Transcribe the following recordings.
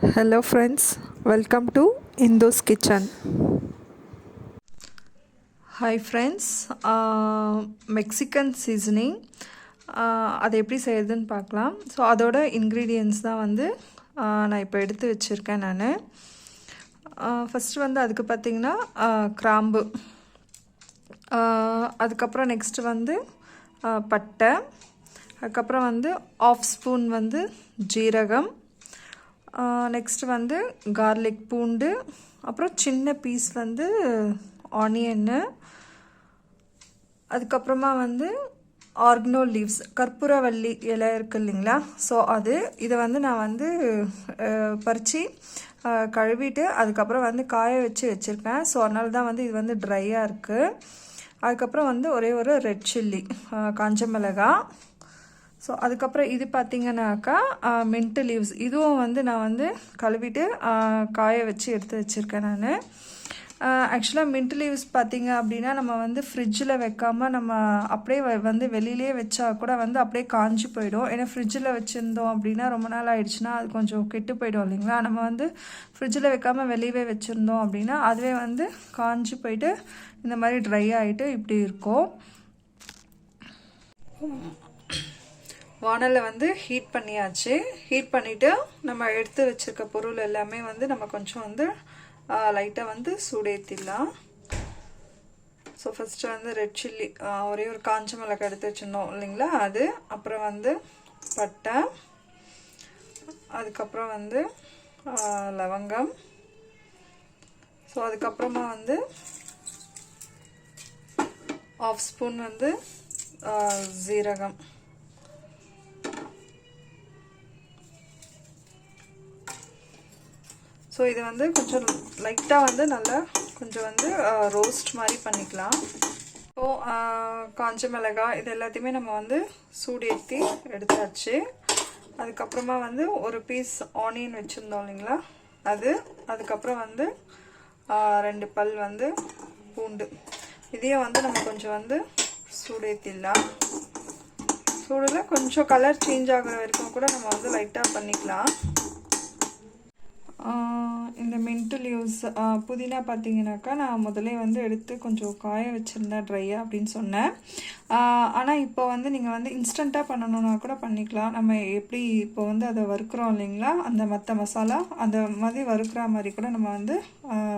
Hello friends, welcome to Indo's Kitchen. Hi friends, Mexican seasoning அதை எப்படி செய்யறதுன்னு பார்க்கலாம். ஸோ அதோட இன்க்ரீடியன்ட்ஸ் தான் வந்து நான் இப்போ எடுத்து வச்சுருக்கேன். நான் ஃபஸ்ட்டு வந்து அதுக்கு பார்த்திங்கன்னா கிராம்பு, அதுக்கப்புறம் நெக்ஸ்ட்டு வந்து பட்டை, அதுக்கப்புறம் வந்து 1/2 ஸ்பூன் வந்து ஜீரகம், நெக்ஸ்ட் வந்து கார்லிக் பூண்டு, அப்புறம் சின்ன பீஸ் வந்து ஆனியன்னு, அதுக்கப்புறமா வந்து ஆர்கனோ லீவ்ஸ், கற்பூரவள்ளி இலை இருக்குது இல்லைங்களா, ஸோ அது இதை வந்து நான் வந்து பறித்து கழுவிட்டு அதுக்கப்புறம் வந்து காய வச்சு வச்சுருக்கேன். ஸோ அதனால தான் வந்து இது வந்து ட்ரையாக இருக்குது. அதுக்கப்புறம் வந்து ஒரே ஒரு ரெட் சில்லி, காஞ்ச மிளகாய். ஸோ அதுக்கப்புறம் இது பார்த்திங்கனாக்கா மின்ட் லீவ்ஸ், இதுவும் வந்து நான் வந்து கழுவிட்டு காய வச்சு எடுத்து வச்சுருக்கேன். நான் ஆக்சுவலாக மின்ட் லீவ்ஸ் பார்த்திங்க அப்படின்னா நம்ம வந்து ஃப்ரிட்ஜில் வைக்காமல் நம்ம அப்படியே வந்து வெளியிலே வச்சா கூட வந்து அப்படியே காஞ்சி போயிடும். ஏன்னா ஃப்ரிட்ஜில் வச்சுருந்தோம் அப்படின்னா ரொம்ப நாள் ஆயிடுச்சுன்னா அது கொஞ்சம் கெட்டு போயிடும் இல்லைங்களா. நம்ம வந்து ஃப்ரிட்ஜில் வைக்காமல் வெளியவே வச்சுருந்தோம் அப்படின்னா அதுவே வந்து காஞ்சி போயிட்டு இந்த மாதிரி ட்ரை ஆகிட்டு இப்படி இருக்கும். வானலில் வந்து ஹீட் பண்ணியாச்சு. ஹீட் பண்ணிவிட்டு நம்ம எடுத்து வச்சுருக்க பொருள் எல்லாமே வந்து நம்ம கொஞ்சம் வந்து லைட்டாக வந்து சூடேற்றிடலாம். ஸோ ஃபஸ்ட்டு வந்து ரெட் சில்லி, ஒரே ஒரு காஞ்ச மிளகாய் எடுத்து வச்சுருந்தோம் இல்லைங்களா, அது, அப்புறம் வந்து பட்டை, அதுக்கப்புறம் வந்து லவங்கம், ஸோ அதுக்கப்புறமா வந்து 1/2 ஸ்பூன் வந்து ஜீரகம், ஸோ இது வந்து கொஞ்சம் லைட்டாக வந்து நல்லா கொஞ்சம் வந்து ரோஸ்ட் மாதிரி பண்ணிக்கலாம். ஸோ காஞ்ச மிளகாய் இது எல்லாத்தையுமே நம்ம வந்து சூடேற்றி எடுத்தாச்சு. அதுக்கப்புறமா வந்து ஒரு பீஸ் ஆனியன் வச்சுருந்தோம் இல்லைங்களா, அது, அதுக்கப்புறம் வந்து 2 பல் வந்து பூண்டு, இதையும் வந்து நம்ம கொஞ்சம் வந்து சூடேற்றிடலாம். சூடில் கொஞ்சம் கலர் சேஞ்ச் ஆகிற வரைக்கும் கூட நம்ம வந்து லைட்டாக பண்ணிக்கலாம். இந்த மின்ட் லீவ்ஸ், புதினா பார்த்தீங்கன்னாக்கா நான் முதலே வந்து எடுத்து கொஞ்சம் காய வச்சுருந்தேன் ட்ரையாக அப்படின்னு சொன்னேன். ஆனால் இப்போ வந்து நீங்கள் வந்து இன்ஸ்டண்ட்டாக பண்ணணுன்னா கூட பண்ணிக்கலாம். நம்ம எப்படி இப்போ வந்து அதை வறுக்கிறோம் இல்லைங்களா, அந்த மற்ற மசாலா அந்த மாதிரி வறுக்கிற மாதிரி கூட நம்ம வந்து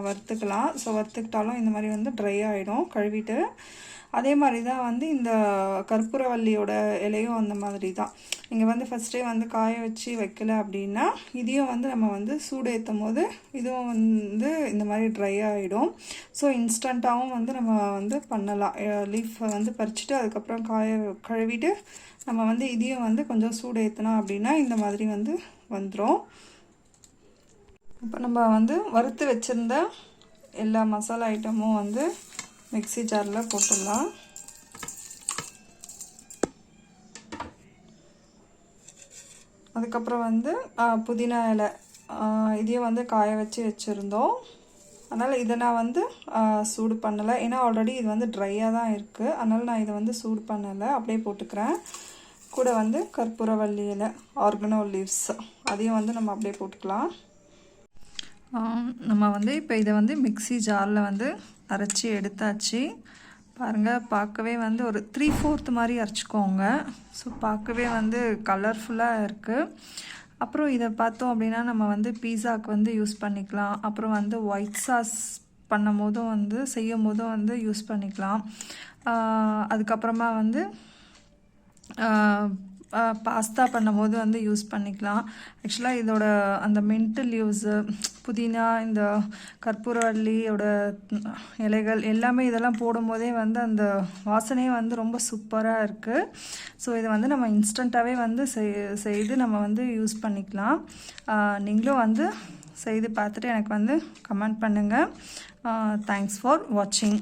வறுத்துக்கலாம். ஸோ வறுத்துக்கிட்டாலும் இந்த மாதிரி வந்து ட்ரை ஆகிடும் கழுவிட்டு. அதே மாதிரி தான் வந்து இந்த கற்பூரவல்லியோட இலையும் அந்த மாதிரி தான். நீங்கள் வந்து ஃபஸ்ட்டே வந்து காய வச்சு வைக்கல அப்படின்னா இதையும் வந்து நம்ம வந்து சூடு ஏற்றும் போது இதுவும் வந்து இந்த மாதிரி ட்ரை ஆகிடும். ஸோ இன்ஸ்டண்ட்டாகவும் வந்து நம்ம வந்து பண்ணலாம். லீஃப் வந்து பறிச்சுட்டு அதுக்கப்புறம் கழுவிட்டு நம்ம வந்து இதையும் வந்து கொஞ்சம் சூடு ஏற்றினோம் அப்படின்னா இந்த மாதிரி வந்து வந்துடும். இப்போ நம்ம வந்து வறுத்து வச்சுருந்த எல்லா மசாலா ஐட்டமும் வந்து மிக்ஸி ஜாரில் போட்டுடலாம். அதுக்கப்புறம் வந்து புதினா இலை, இதையும் வந்து காய வச்சு வச்சுருந்தோம். அதனால் இதை நான் வந்து சூடு பண்ணலை, ஏன்னா ஆல்ரெடி இது வந்து ட்ரையாக தான் இருக்குது. அதனால் நான் இதை வந்து சூடு பண்ணலை, அப்படியே போட்டுக்கிறேன். கூட வந்து கற்பூரவள்ளி இலை, ஆர்கனோ லீவ்ஸ், அதையும் வந்து நம்ம அப்படியே போட்டுக்கலாம். நம்ம வந்து இப்போ இதை வந்து மிக்ஸி ஜாரில் வந்து அரைச்சி எடுத்தாச்சு. பாருங்கள், பார்க்கவே வந்து ஒரு 3/4 மாதிரி அரைச்சிக்கோங்க. ஸோ பார்க்கவே வந்து கலர்ஃபுல்லாக இருக்குது. அப்புறம் இதை பார்த்தோம் அப்படின்னா நம்ம வந்து பீஸாவுக்கு வந்து யூஸ் பண்ணிக்கலாம். அப்புறம் வந்து ஒயிட் சாஸ் பண்ணும் போதும் வந்து செய்யும் போதும் வந்து யூஸ் பண்ணிக்கலாம். அதுக்கப்புறமா வந்து பாஸ்தா பண்ணும்போது வந்து யூஸ் பண்ணிக்கலாம். ஆக்சுவலாக இதோட அந்த மின்ட் லீவ்ஸு, புதினா, இந்த கற்பூரவல்லியோட இலைகள் எல்லாமே இதெல்லாம் போடும்போதே வந்து அந்த வாசனையே வந்து ரொம்ப சூப்பராக இருக்குது. ஸோ இதை வந்து நம்ம இன்ஸ்டண்ட்டாகவே வந்து செய்து நம்ம வந்து யூஸ் பண்ணிக்கலாம். நீங்களும் வந்து செய்து பார்த்துட்டு எனக்கு வந்து கமெண்ட் பண்ணுங்கள். தேங்க்ஸ் ஃபார் வாட்சிங்.